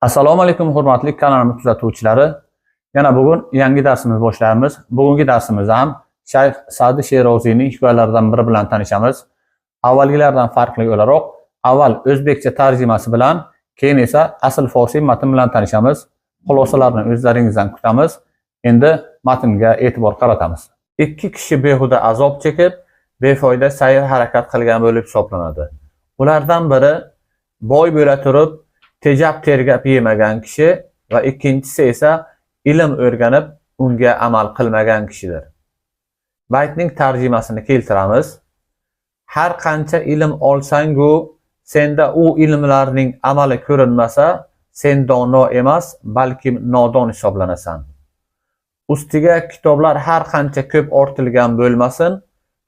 Assalomu alaykum hurmatli kanalimiz kuzatuvchilari. Yana bugun yangi darsimizni boshlaymiz. Bugungi darsimizda ham Shayx Sa'di She'roziyning hikoyalaridan biri bilan tanishamiz. Avvalgilardan farqli o'laroq, avval o'zbekcha tarjimasi bilan, keyin esa asl forscha matn bilan tanishamiz. Xulosalarni o'zlaringizdan kutamiz. Endi matnga e'tibor qaratamiz. Ikki kishi behuda azob chekib, befoyda sayr harakat qilgan bo'lib hisoblanadi. Ulardan biri boy bo'la turib tejab tergab yemagan kishi va ikkinchisi esa ilm o'rganib unga amal qilmagan kishidir. Baytning tarjimasini keltiramiz. Har qancha ilm olsang-u, senda u ilmlarning amali ko'rinmasa, sen dono emas, balki nodon hisoblanasan. Ustiga kitoblar har qancha ko'p ortilgan bo'lmasin,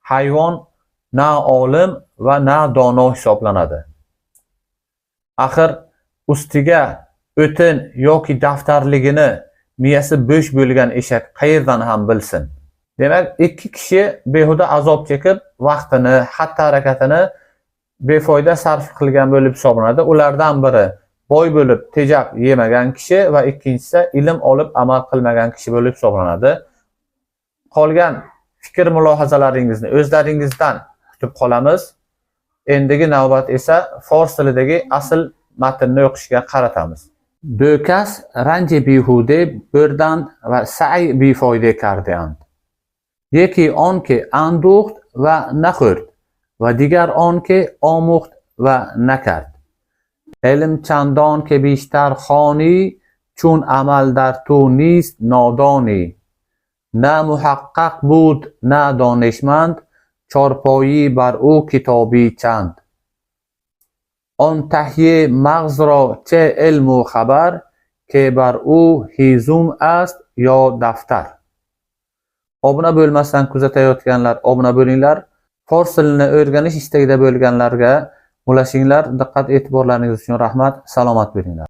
hayvon na olim va na dono hisoblanadi. Axir ustiga o'tin yoki daftarligini miyasi bo'sh bo'lgan eshak qayerdan ham bilsin? Demak, ikki kishi behuda azob chekib, vaqtini, xatti-harakatini befoyda sarf qilgan bo'lib hisoblanadi. Ulardan biri boy bo'lib tejab yemagan kishi va ikkinchisi ilm olib amal qilmagan kishi bo'lib hisoblanadi. Qolgan fikr mulohazalaringizni o'zlaringizdan kutib qolamiz. Endigi navbat esa fors tilidagi asl matnni o'qishga qaratamiz. Do'kas ranji bihude birdan va sa'i bifoyde kardeyand. Yeki on ke anduht va nakhurd va digar on ke omuht va nakard. Ilm chandon ke bishtar khani chun amal dar tu nist nodani. Na muhaqqaq bud na donishmand chorpoyi bar u kitobi chand. On tahye magz ra che ilmu khabar ke bar u hizum ast yo daftar. Obuna bo'lmasdan kuzatayotganlar obuna bo'linglar. Fors tilini o'rganish istagida bo'lganlarga ulashinglar. Diqqat e'tiborlaringiz uchun rahmat. Salomat bo'linglar.